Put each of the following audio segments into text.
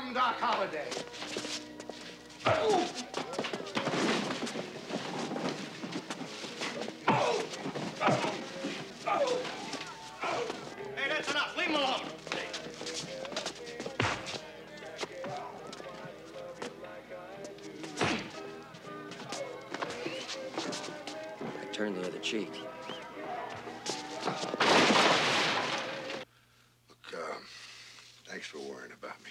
Welcome, Doc Holliday. Hey, that's enough. Leave him alone. I turned the other cheek. Look, thanks for worrying about me.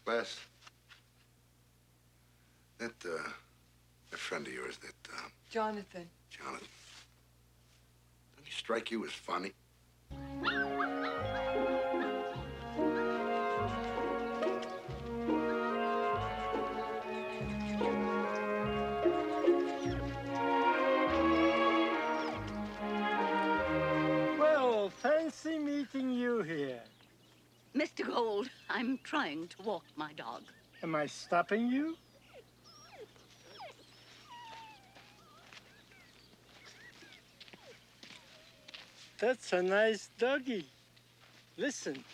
Les, that friend of yours, Jonathan. Jonathan, doesn't he strike you as funny? Well, fancy meeting you here. Mr. Gold, I'm trying to walk my dog. Am I stopping you? That's a nice doggy. Listen,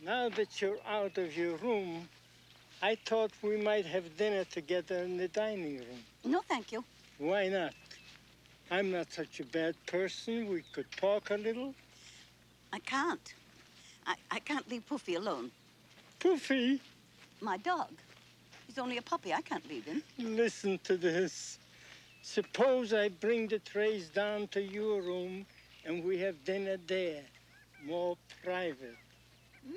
now that you're out of your room, I thought we might have dinner together in the dining room. No, thank you. Why not? I'm not such a bad person. We could talk a little. I can't. I can't leave Poofy alone. Poofy, My dog. He's only a puppy. I can't leave him. listen to this. Suppose I bring the trays down to your room and we have dinner there. More private.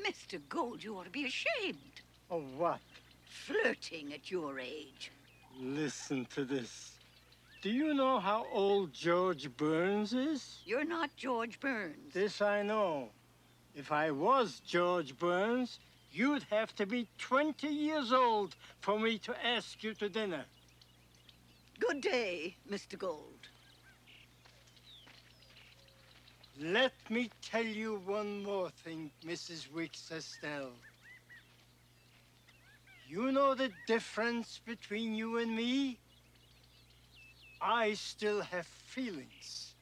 Mr. Gold, you ought to be ashamed. Of what? Flirting at your age. Listen to this. Do you know how old George Burns is? You're not George Burns. This I know. If I was George Burns, you'd have to be 20 years old for me to ask you to dinner. Good day, Mr. Gold. Let me tell you one more thing, Mrs. Wicks Estelle. You know the difference between you and me? I still have feelings.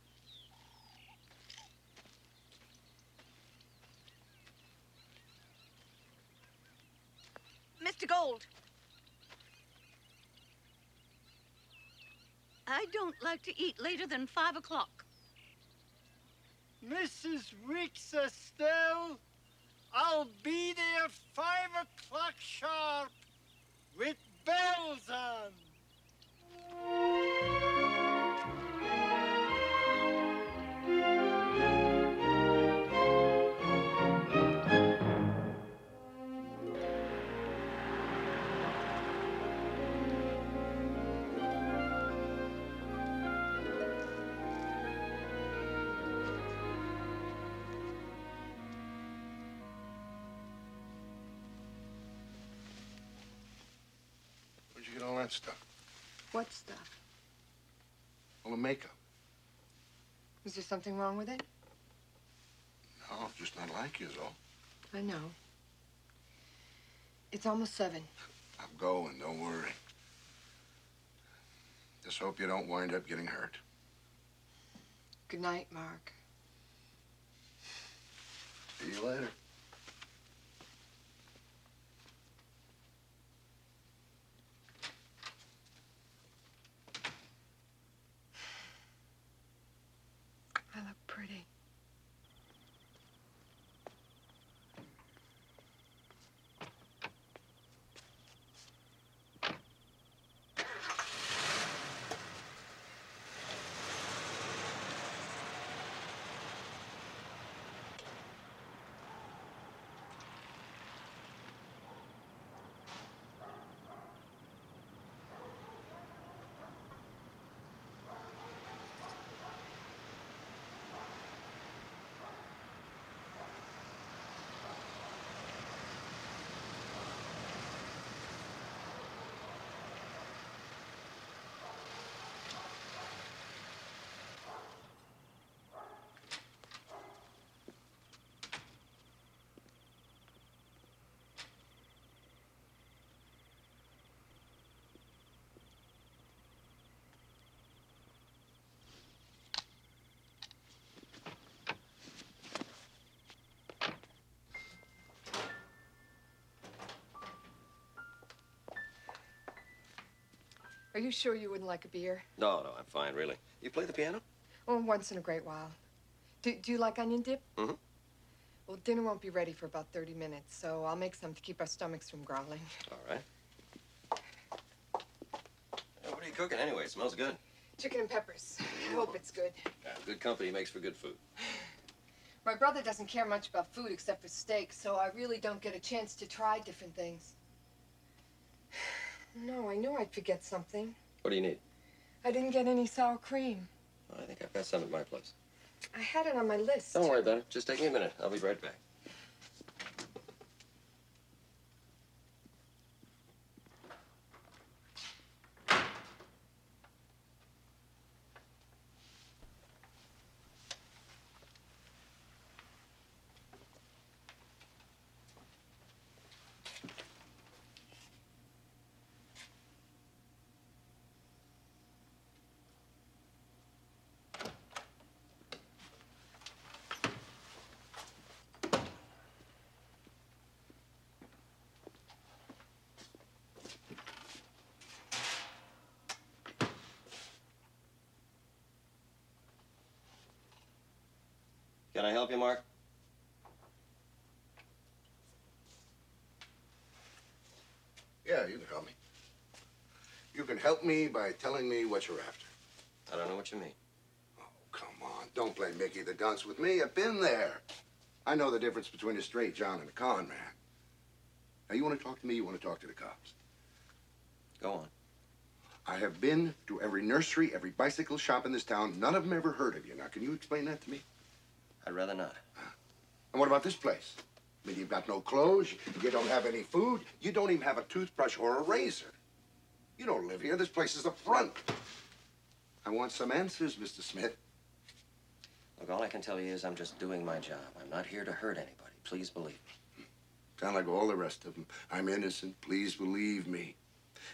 Mr. Gold. I don't like to eat later than 5 o'clock. Mrs. Wicks Estelle, I'll be there 5 o'clock sharp with bells on. Where'd you get all that stuff? What stuff? All the makeup. Is there something wrong with it? No, just not like you is all. I know. It's almost 7. I'm going, don't worry. Just hope you don't wind up getting hurt. Good night, Mark. See you later. I look pretty. Are you sure you wouldn't like a beer? No, I'm fine, really. You play the piano? Oh, once in a great while. Do you like onion dip? Mm-hmm. Well, dinner won't be ready for about 30 minutes, so I'll make some to keep our stomachs from growling. All right. What are you cooking anyway? It smells good. Chicken and peppers. I hope it's good. Yeah, good company makes for good food. My brother doesn't care much about food except for steak, so I really don't get a chance to try different things. No, I knew I'd forget something. What do you need? I didn't get any sour cream. I think I've got some at my place. I had it on my list. Don't worry about it. Just take me a minute. I'll be right back. Can I help you, Mark? Yeah, you can help me. You can help me by telling me what you're after. I don't know what you mean. Oh, come on. Don't play Mickey the Dunce with me. I've been there. I know the difference between a straight John and a con man. Now, you want to talk to me, you want to talk to the cops. Go on. I have been to every nursery, every bicycle shop in this town. None of them ever heard of you. Now, can you explain that to me? I'd rather not. And what about this place? I mean, you've got no clothes, you don't have any food, you don't even have a toothbrush or a razor. You don't live here. This place is a front. I want some answers, Mr. Smith. Look, all I can tell you is I'm just doing my job. I'm not here to hurt anybody. Please believe me. Sound like all the rest of them. I'm innocent. Please believe me.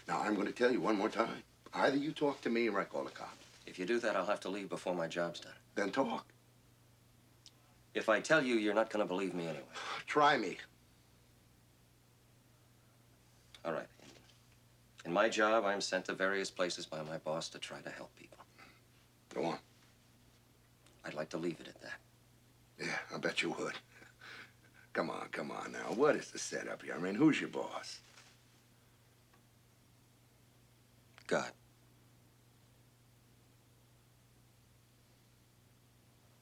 Now, I'm going to tell you one more time. Either you talk to me or I call the cops. If you do that, I'll have to leave before my job's done. Then talk. If I tell you, you're not going to believe me anyway. Try me. All right. In my job, I'm sent to various places by my boss to try to help people. Go on. I'd like to leave it at that. Yeah, I bet you would. Come on now. What is the setup here? I mean, who's your boss? God.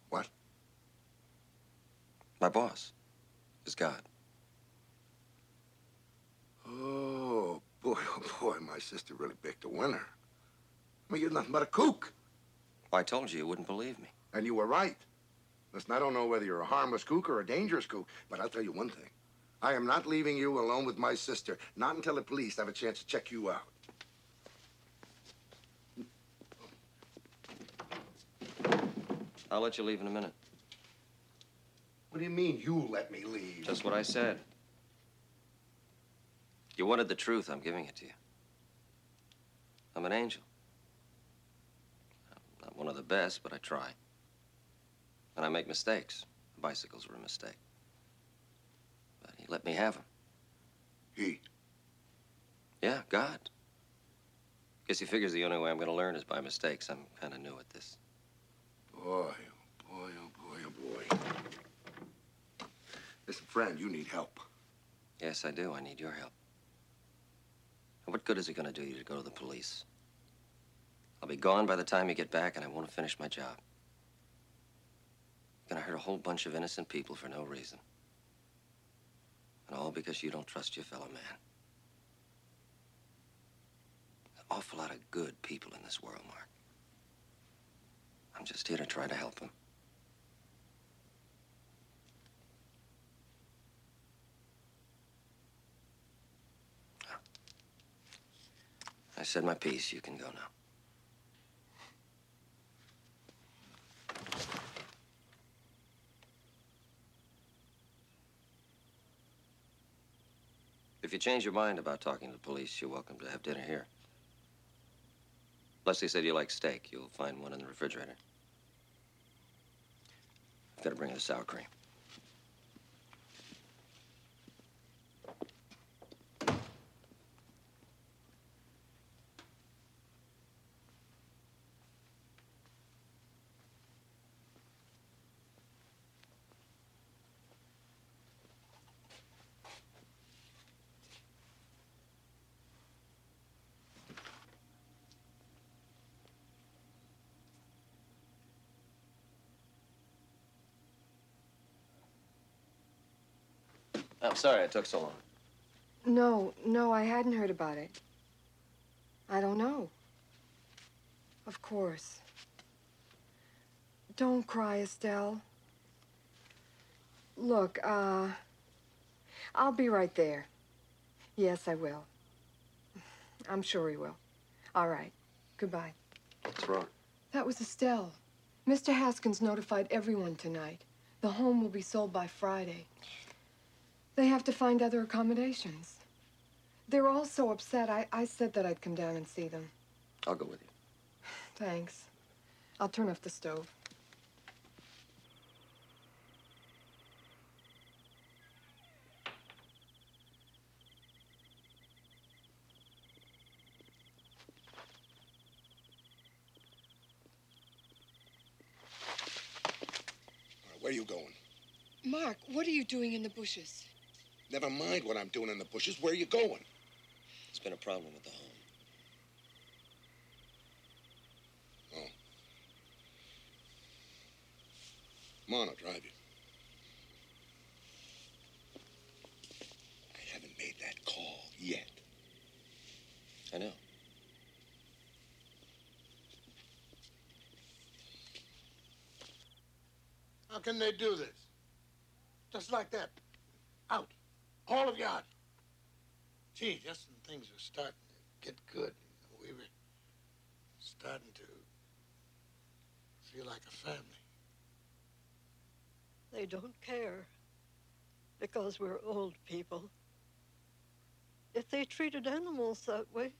What? My boss is God. Oh, boy, my sister really picked a winner. I mean, you're nothing but a kook. Well, I told you you wouldn't believe me. And you were right. Listen, I don't know whether you're a harmless kook or a dangerous kook, but I'll tell you one thing. I am not leaving you alone with my sister, not until the police have a chance to check you out. I'll let you leave in a minute. What do you mean, you let me leave? Just what I said. You wanted the truth, I'm giving it to you. I'm an angel. I'm not one of the best, but I try. And I make mistakes. The bicycles were a mistake. But he let me have them. He? Yeah, God. Guess he figures the only way I'm going to learn is by mistakes. I'm kind of new at this. Boy, oh boy, oh boy, oh boy. Listen, friend, you need help. Yes, I do. I need your help. And what good is it going to do you to go to the police? I'll be gone by the time you get back, and I won't have finished my job. You're going to hurt a whole bunch of innocent people for no reason. And all because you don't trust your fellow man. There's an awful lot of good people in this world, Mark. I'm just here to try to help them. I said my piece. You can go now. If you change your mind about talking to the police, you're welcome to have dinner here. Leslie said you like steak. You'll find one in the refrigerator. I've got to bring her the sour cream. I'm sorry it took so long. No, I hadn't heard about it. I don't know. Of course. Don't cry, Estelle. Look, I'll be right there. Yes, I will. I'm sure he will. All right. Goodbye. What's wrong? That was Estelle. Mr. Haskins notified everyone tonight. The home will be sold by Friday. They have to find other accommodations. They're all so upset, I said that I'd come down and see them. I'll go with you. Thanks. I'll turn off the stove. Where are you going? Mark, what are you doing in the bushes? Never mind what I'm doing in the bushes. Where are you going? There's been a problem with the home. Oh. Come on, I'll drive you. I haven't made that call yet. I know. How can they do this? Just like that. Out. All of you out. Gee, just when things were starting to get good, we were starting to feel like a family. They don't care because we're old people. If they treated animals that way,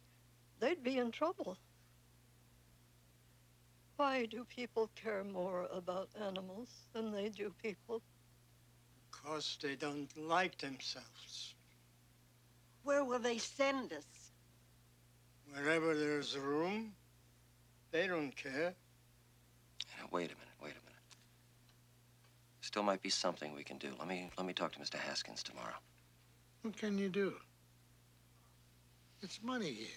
they'd be in trouble. Why do people care more about animals than they do people? Because they don't like themselves. Where will they send us? Wherever there's room, they don't care. Now, wait a minute. Still might be something we can do. Let me talk to Mr. Haskins tomorrow. What can you do? It's money here.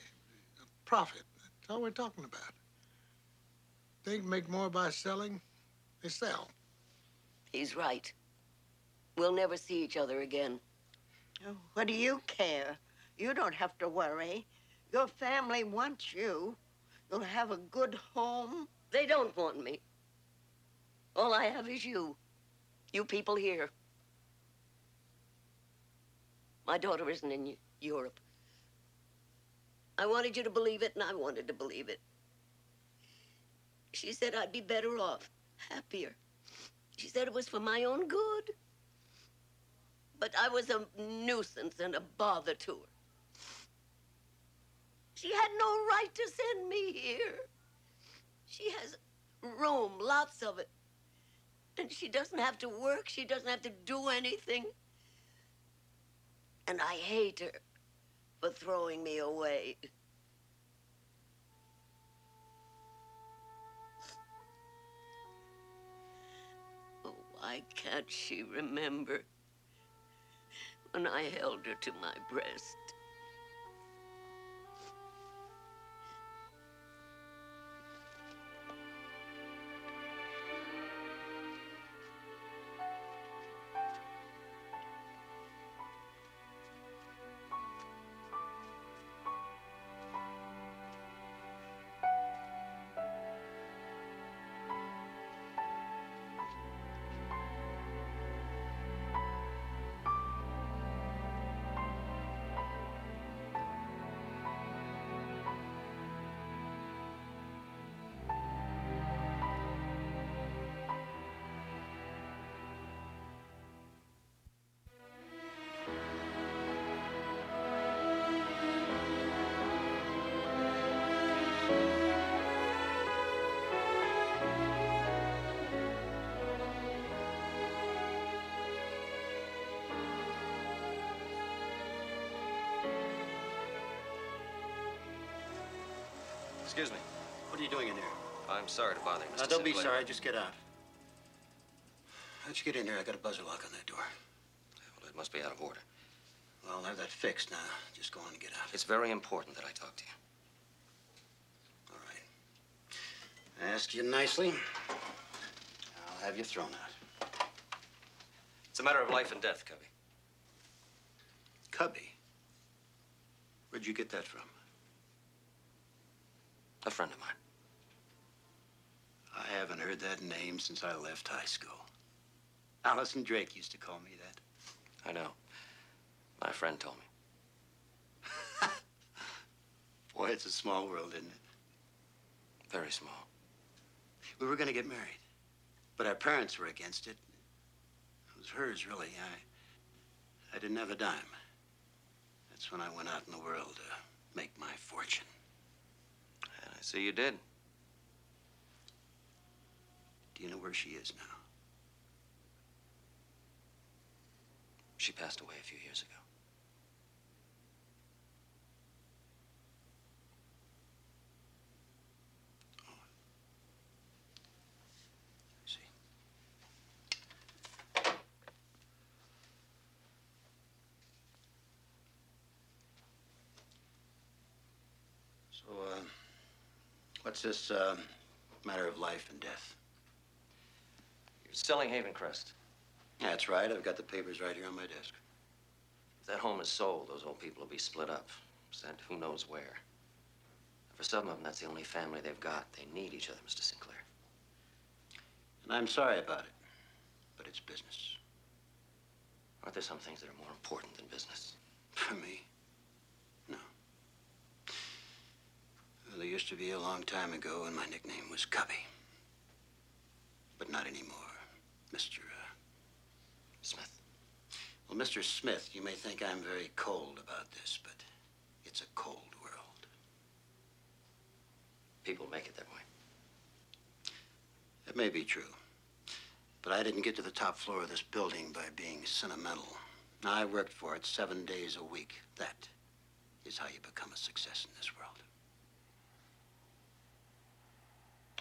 Profit. That's all we're talking about. They make more by selling, they sell. He's right. We'll never see each other again. Oh, what do you care? You don't have to worry. Your family wants you. You'll have a good home. They don't want me. All I have is you. You people here. My daughter isn't in Europe. I wanted you to believe it, and I wanted to believe it. She said I'd be better off, happier. She said it was for my own good. But I was a nuisance and a bother to her. She had no right to send me here. She has room, lots of it. And she doesn't have to work. She doesn't have to do anything. And I hate her for throwing me away. Oh, why can't she remember when I held her to my breast? Excuse me. What are you doing in here? I'm sorry to bother you, Mr. Don't be Sinclair. sorry. Just get out. How'd you get in here? I got a buzzer lock on that door. Well, it must be out of order. Well, I'll have that fixed now. Just go on and get out. It's very important that I talk to you. All right. I asked you nicely. I'll have you thrown out. It's a matter of life and death, Cubby. Cubby? Where'd you get that from? A friend of mine. I haven't heard that name since I left high school. Allison Drake used to call me that. I know. My friend told me. Boy, it's a small world, isn't it? Very small. We were going to get married, but our parents were against it. It was hers, really. I didn't have a dime. That's when I went out in the world to make my fortune. And I see you did. Do you know where she is now? She passed away a few years ago. I see. So, what's this matter of life and death? You're selling Havencrest. That's right. I've got the papers right here on my desk. If that home is sold, those old people will be split up, sent who knows where. For some of them, that's the only family they've got. They need each other, Mr. Sinclair. And I'm sorry about it, but it's business. Aren't there some things that are more important than business? For me? No. Well, there used to be a long time ago when my nickname was Cubby. But not anymore, Mr. Smith. Well, Mr. Smith, you may think I'm very cold about this, but it's a cold world. People make it that way. It may be true, but I didn't get to the top floor of this building by being sentimental. I worked for it 7 days a week. That is how you become a success in this world.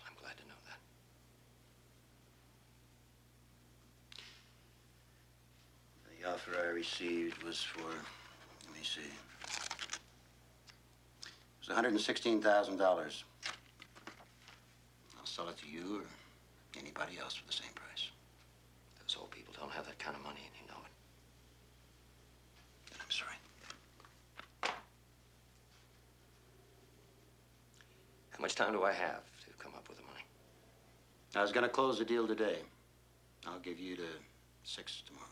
I'm glad to know that. The offer I received was for, let me see, it was $116,000. I'll sell it to you or anybody else for the same price. Those old people don't have that kind of money, and you know it. And I'm sorry. How much time do I have to come up with the money? I was going to close the deal today. I'll give you to 6 tomorrow.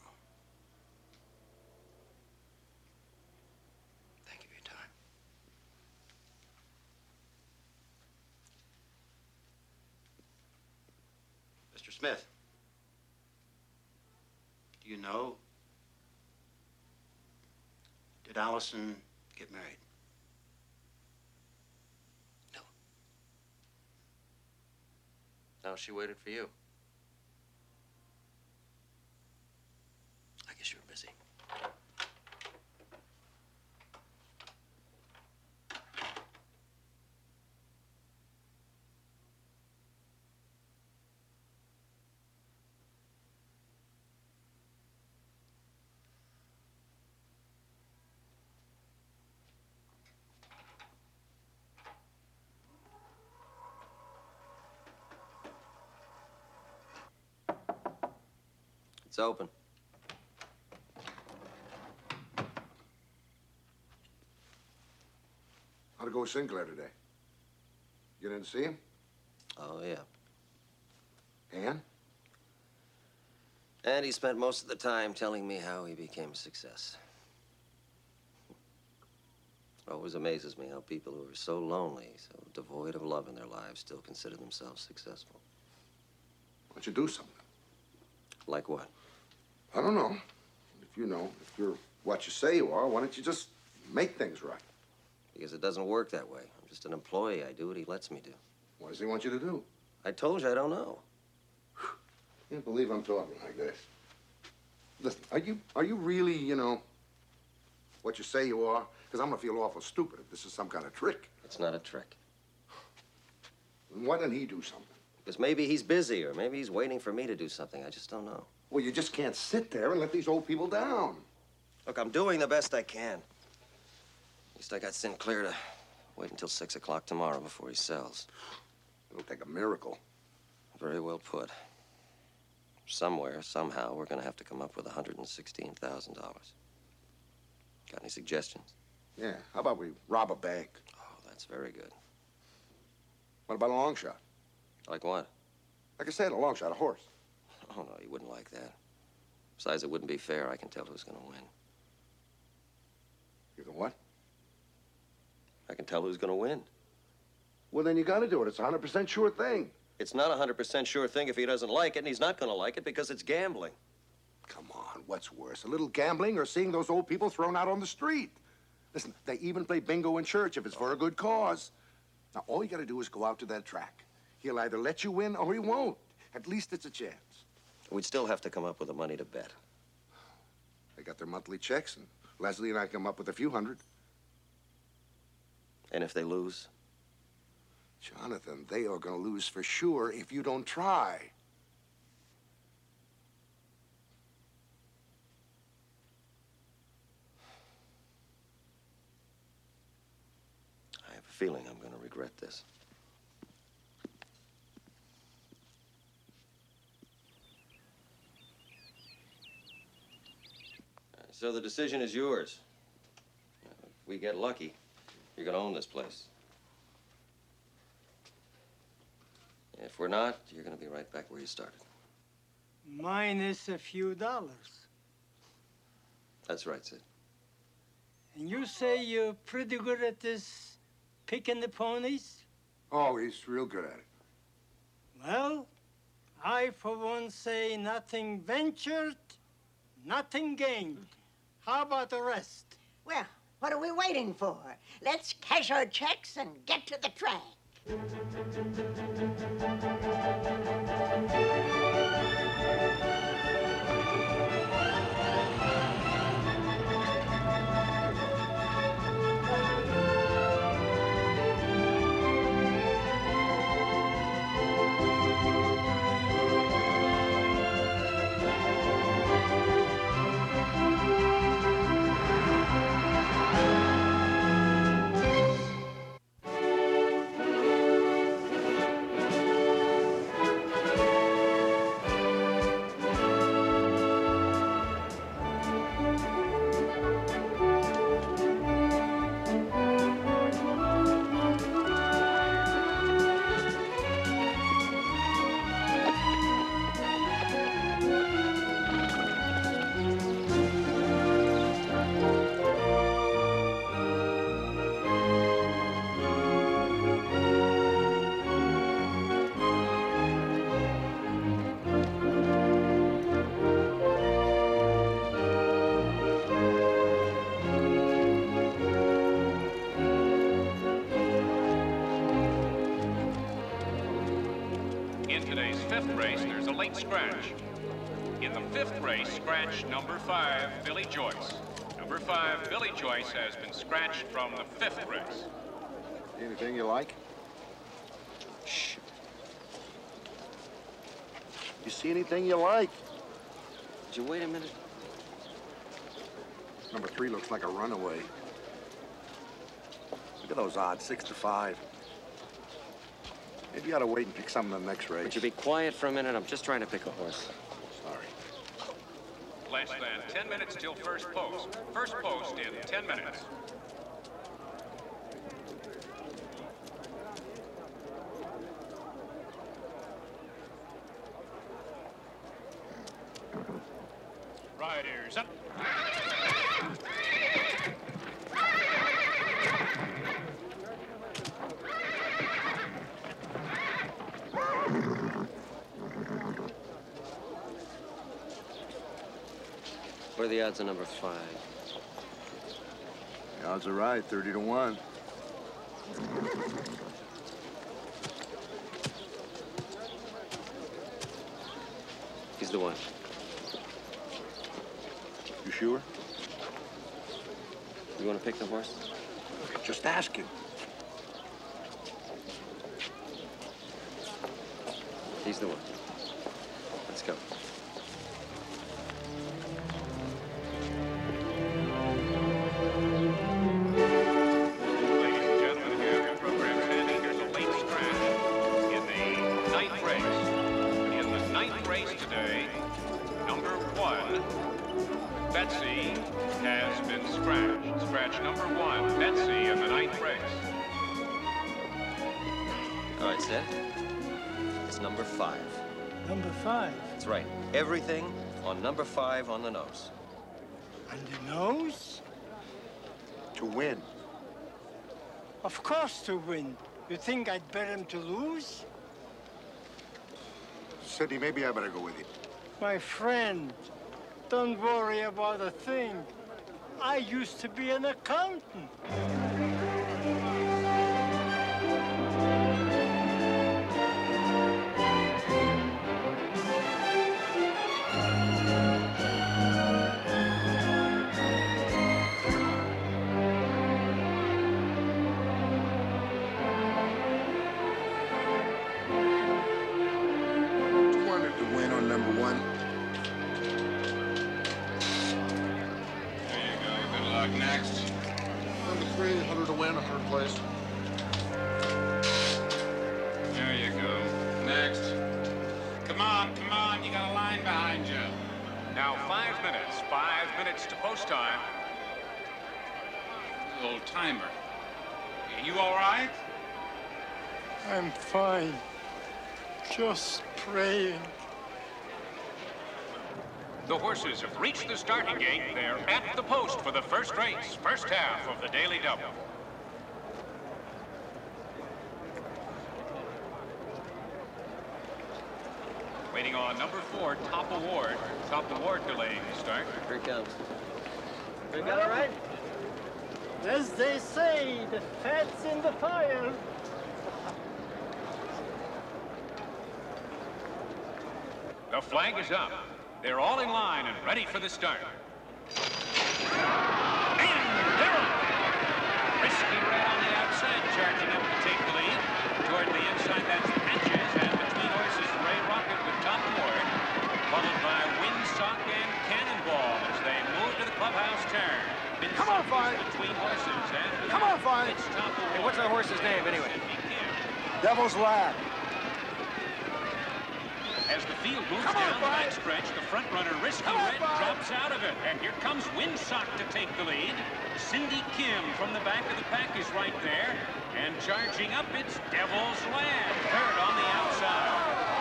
Thank you for your time. Mr. Smith, do you know, did Allison get married? No. No, she waited for you. I guess you were busy. It's open. How'd it go with Sinclair today? You didn't see him? Oh, yeah. And? And he spent most of the time telling me how he became a success. It always amazes me how people who are so lonely, so devoid of love in their lives, still consider themselves successful. Why don't you do something? Like what? I don't know. If you know, if you're what you say you are, why don't you just make things right? Because it doesn't work that way. I'm just an employee. I do what he lets me do. What does he want you to do? I told you I don't know. You can't believe I'm talking like this. Listen, are you really, you know, what you say you are? Because I'm gonna feel awful stupid if this is some kind of trick. It's not a trick. And why didn't he do something? Because maybe he's busy, or maybe he's waiting for me to do something. I just don't know. Well, you just can't sit there and let these old people down. Look, I'm doing the best I can. At least I got Sinclair to wait until 6 o'clock tomorrow before he sells. It'll take a miracle. Very well put. Somewhere, somehow, we're going to have to come up with $116,000. Got any suggestions? Yeah, how about we rob a bank? Oh, that's very good. What about a long shot? Like what? Like I said, a long shot, a horse. Oh, no, you wouldn't like that. Besides, it wouldn't be fair. I can tell who's going to win. You can what? I can tell who's going to win. Well, then you gotta do it. It's a 100% sure thing. It's not a 100% sure thing if he doesn't like it, and he's not going to like it because it's gambling. Come on, what's worse, a little gambling or seeing those old people thrown out on the street? Listen, they even play bingo in church if it's for a good cause. Now, all you gotta do is go out to that track. He'll either let you win or he won't. At least it's a chance. We'd still have to come up with the money to bet. They got their monthly checks, and Leslie and I come up with a few hundred. And if they lose? Jonathan, they are gonna lose for sure if you don't try. I have a feeling I'm going to regret this. So the decision is yours. If we get lucky, you're going to own this place. If we're not, you're going to be right back where you started. Minus a few dollars. That's right, Sid. And you say you're pretty good at this picking the ponies? Oh, he's real good at it. Well, I for one say nothing ventured, nothing gained. How about the rest? Well, what are we waiting for? Let's cash our checks and get to the track. In today's fifth race, there's a late scratch. In the fifth race, scratch number 5, Billy Joyce. Number 5, Billy Joyce has been scratched from the fifth race. Anything you like? Shh. You see anything you like? Would you wait a minute? Number 3 looks like a runaway. Look at those odds, 6 to 5. Maybe you ought to wait and pick some in the next race. Would you be quiet for a minute? I'm just trying to pick a horse. Sorry. Less than 10 minutes till first post. First post in 10 minutes. Riders up. What are the odds of number 5? The odds are right, 30 to 1. He's the one. You sure? You want to pick the horse? Just ask him. He's the one. Let's go. Ladies and gentlemen, we have your program standing. Here's a late scratch in the 9th race. In the 9th race today, number 1, Betsy has been scratched. Scratch number 1, Betsy in the 9th race. All right, Sid. It's number 5. Number 5. That's right. Everything on number 5 on the nose. On the nose? To win. Of course to win. You think I'd bet him to lose? Sidney, maybe I better go with you. My friend, don't worry about a thing. I used to be an accountant. Next. Number 3, 100 to win, 100 place. There you go. Next. Come on, you got a line behind you. Now 5 minutes. 5 minutes to post time. Old timer. You all right? I'm fine. Just praying. The horses have reached the starting gate. They're at the post for the first race, first half of the Daily Double. Waiting on number 4, Top Award. Top Award delaying the start. Here it comes. You got it right? As they say, the fat's in the fire. The flag is up. They're all in line and ready for the start. And they're off. Risky Red on the outside, charging up to take the lead. Toward the inside, that's Patches, and between horses, Ray Rocket with Top Award, followed by Windsock and Cannonball as they move to the clubhouse turn. Come on, Five. Between horses, and Come on, Five. it's Top Award. Hey, what's that horse's name, anyway? Devil's Lad. As the field moves Come on, down the Brian. backstretch, the front runner, Risky Come on, Red, Brian. drops out of it. And here comes Windsock to take the lead. Cindy Kim from the back of the pack is right there. And charging up, it's Devil's Lad, third on the outside.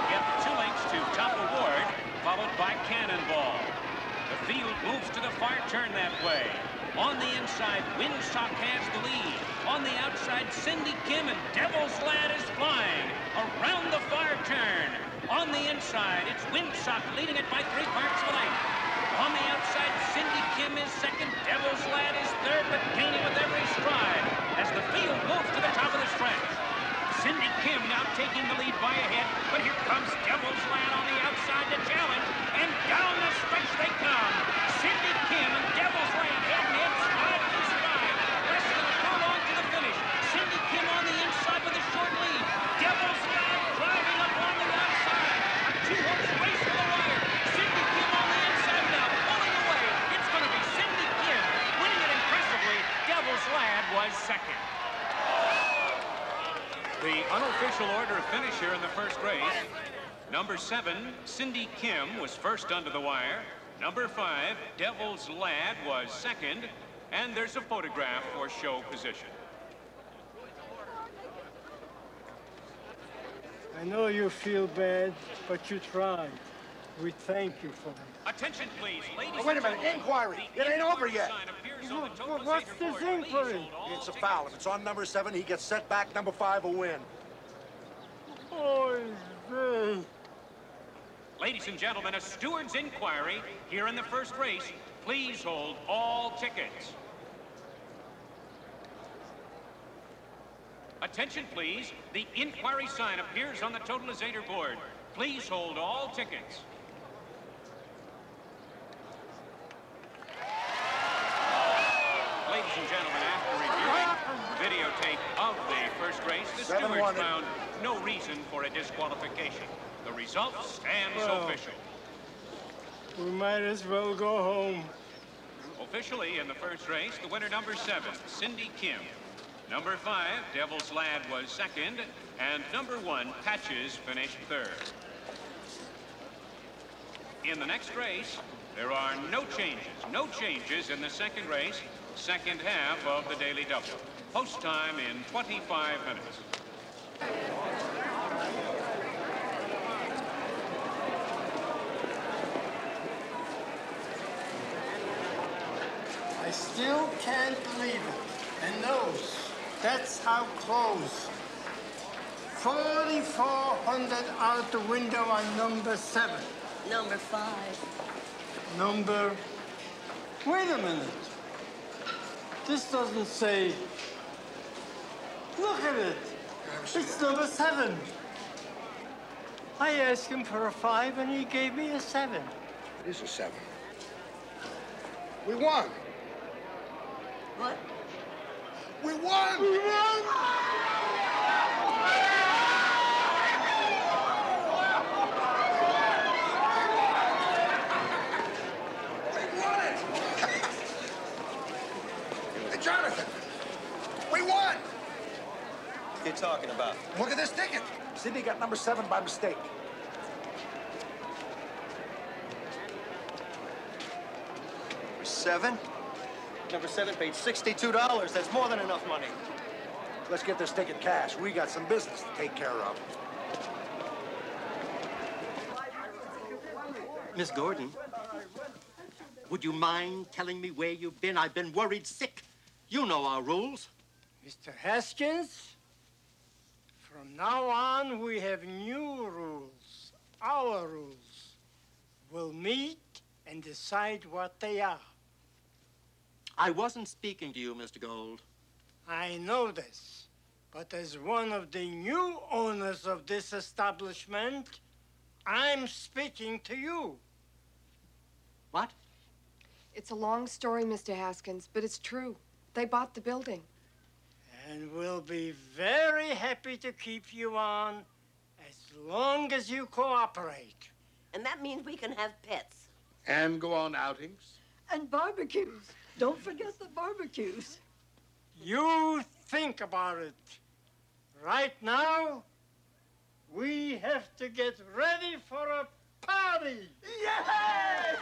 Get 2 lengths to Top Award, followed by Cannonball. The field moves to the far turn that way. On the inside, Windsock has the lead. On the outside, Cindy Kim and Devil's Lad is flying. Around the far turn. On the inside, it's Windsock leading it by 3 parts of a length. On the outside, Cindy Kim is second. Devil's Lad is third, but gaining with every stride as the field moves to the top of the stretch. Cindy Kim now taking the lead by a head, but here comes Devil's Lad on the outside to challenge, and down the stretch they come. Cindy Kim and Devil's Lad head-to-head, stride for stride, less than a furlong to the finish. Cindy Kim on the inside with a short lead. Devil's Lad driving up on the outside. A 2-horse race to the wire. Cindy Kim on the inside now, pulling away. It's going to be Cindy Kim winning it impressively. Devil's Lad was second. The unofficial order of finish here in the first race. Number 7, Cindy Kim was first under the wire. Number 5, Devil's Lad was second. And there's a photograph for show position. I know you feel bad, but you tried. We thank you for it. Attention, please, ladies. Oh, wait a minute, inquiry. It ain't over yet. What's this inquiry? It's a foul. If it's on number 7, he gets set back. Number 5 will win. Oh, vey. Ladies and gentlemen, a steward's inquiry here in the first race. Please hold all tickets. Attention, please. The inquiry sign appears on the totalizator board. Please hold all tickets. Ladies and gentlemen, after reviewing videotape of the first race, the stewards found no reason for a disqualification. The result stands official. We might as well go home. Officially, in the first race, the winner, number 7, Cindy Kim. Number 5, Devil's Lad, was second, and number 1, Patches, finished third. In the next race, There are no changes in the second race, second half of the daily double. Post time in 25 minutes. I still can't believe it. And those, that's how close. 4,400 out the window on number 7. Number 5. Number... Wait a minute. This doesn't say... Look at it. It's number 7. I asked him for a 5 and he gave me a 7. It is a 7. We won. What? We won! We won! Jonathan, we won! What are you talking about? Look at this ticket. Sidney got number 7 by mistake. Number 7? Number 7 paid $62. That's more than enough money. Let's get this ticket cashed. We got some business to take care of. Miss Gordon, would you mind telling me where you've been? I've been worried sick. You know our rules. Mr. Haskins, from now on, we have new rules. Our rules. We'll meet and decide what they are. I wasn't speaking to you, Mr. Gold. I know this, but as one of the new owners of this establishment, I'm speaking to you. What? It's a long story, Mr. Haskins, but it's true. They bought the building. And we'll be very happy to keep you on as long as you cooperate. And that means we can have pets. And go on outings. And barbecues. Don't forget the barbecues. You think about it. Right now, we have to get ready for a party. Yay!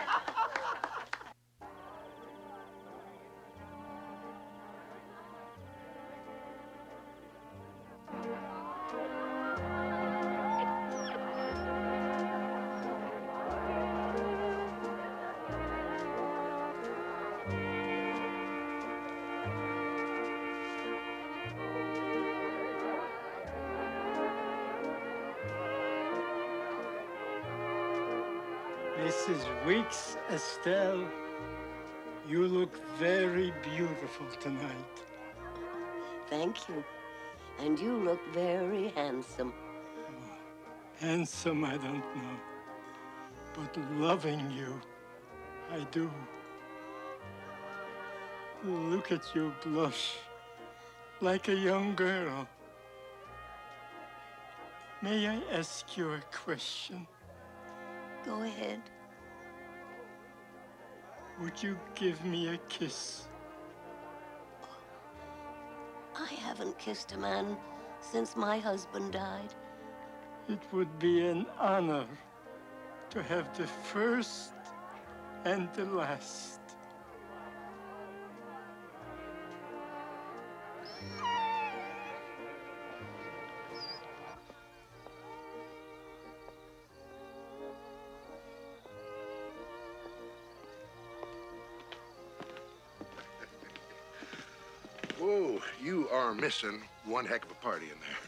Mrs. Weeks, Estelle, you look very beautiful tonight. Thank you. And you look very handsome. Handsome, I don't know. But loving you, I do. Look at you blush, like a young girl. May I ask you a question? Go ahead. Would you give me a kiss? I haven't kissed a man since my husband died. It would be an honor to have the first and the last. Whoa, you are missing one heck of a party in there.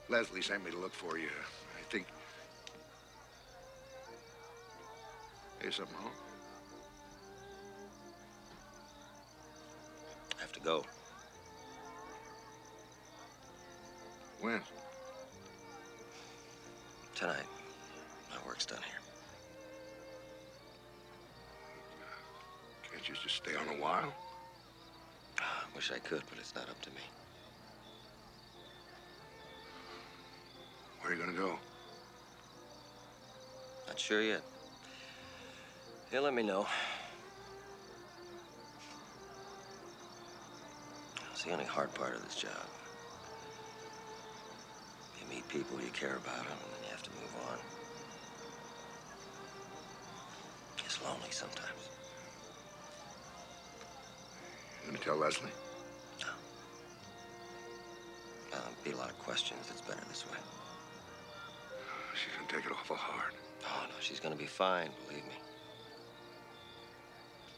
Leslie sent me to look for you. I think... Hey, something wrong? I have to go. When? Tonight. My work's done here. Can't you just stay on a while? Wish I could, but it's not up to me. Where are you gonna go? Not sure yet. He'll let me know. It's the only hard part of this job. You meet people, you care about them, and then you have to move on. Guess lonely sometimes. You gonna tell Leslie? No. There'll be a lot of questions. It's better this way. She's gonna take it awful hard. Oh, no, she's gonna be fine, believe me.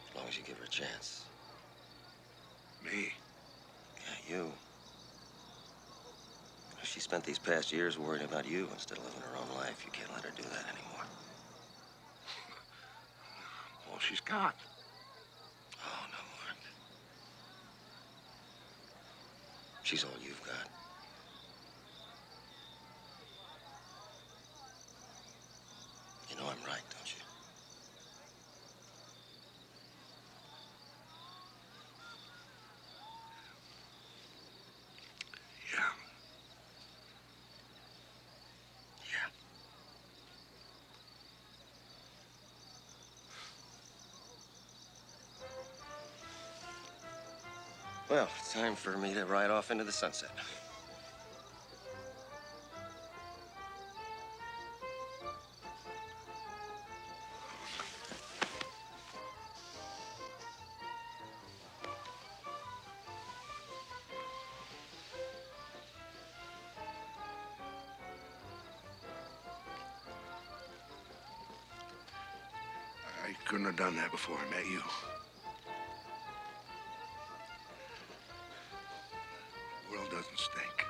As long as you give her a chance. Me? Yeah, you. She spent these past years worrying about you instead of living her own life. You can't let her do that anymore. All she's got. Oh, no, Mark. She's all you've got. You know I'm right, don't you? Yeah. Yeah. Well, it's time for me to ride off into the sunset. I couldn't have done that before I met you. The world doesn't stink.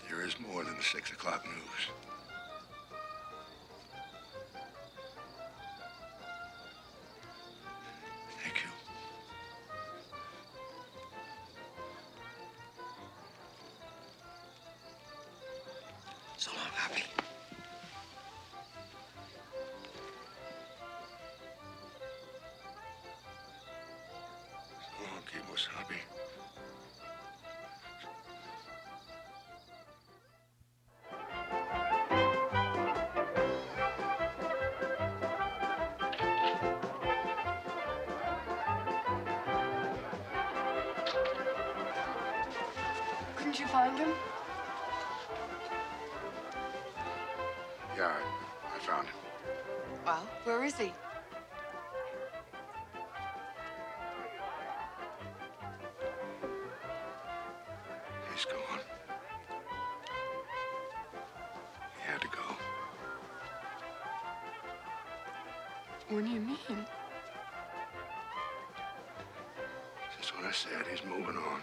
There is more than the 6 o'clock news. Thank you. So long, Happy. So long, Kimosabe. Couldn't you find him? Yeah, I found him. Well, where is he? He's gone. He had to go. What do you mean? Just what I said. He's moving on.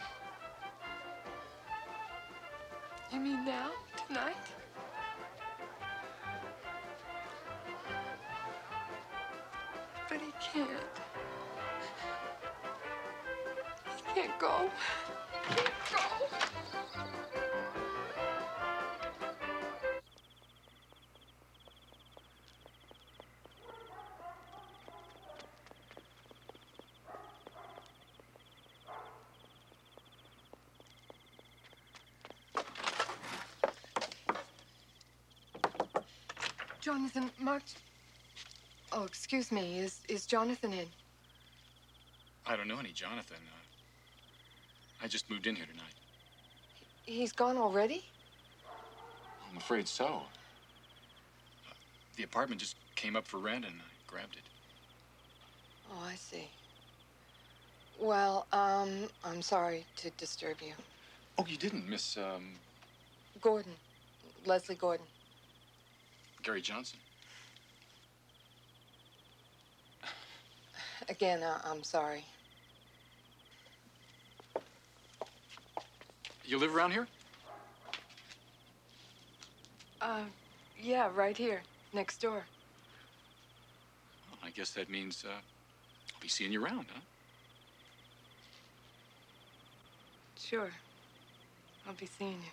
You mean now? Tonight? But he can't. He can't go. He can't go. Jonathan, Mark. Oh, excuse me. Is Jonathan in? I don't know any Jonathan. I just moved in here tonight. He's gone already? I'm afraid so. The apartment just came up for rent and I grabbed it. Oh, I see. Well, I'm sorry to disturb you. Oh, you didn't, Miss, Gordon. Leslie Gordon. Gary Johnson? Again, I'm sorry. You live around here? Yeah, right here, next door. Well, I guess that means, I'll be seeing you around, huh? Sure. I'll be seeing you.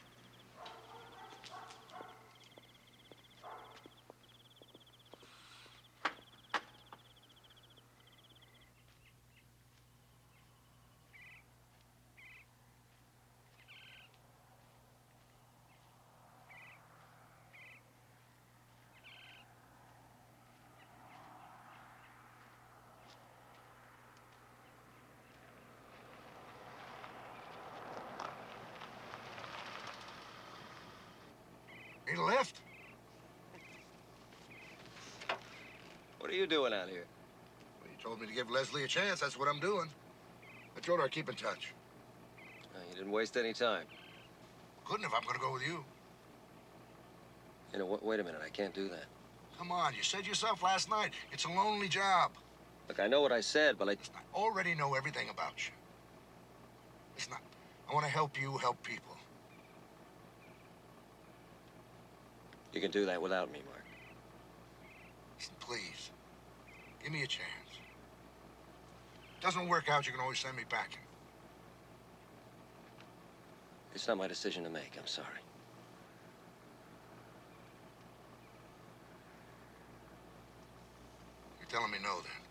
He left? What are you doing out here? Well, you told me to give Leslie a chance. That's what I'm doing. I told her I'd keep in touch. You didn't waste any time. Couldn't if I'm going to go with you. You know, wait a minute. I can't do that. Come on, you said yourself last night. It's a lonely job. Look, I know what I said, but Listen, I already know everything about you. Listen, I want to help you help people. You can do that without me, Mark. Listen, please, give me a chance. Doesn't work out, you can always send me packing. It's not my decision to make. I'm sorry. You're telling me no, then?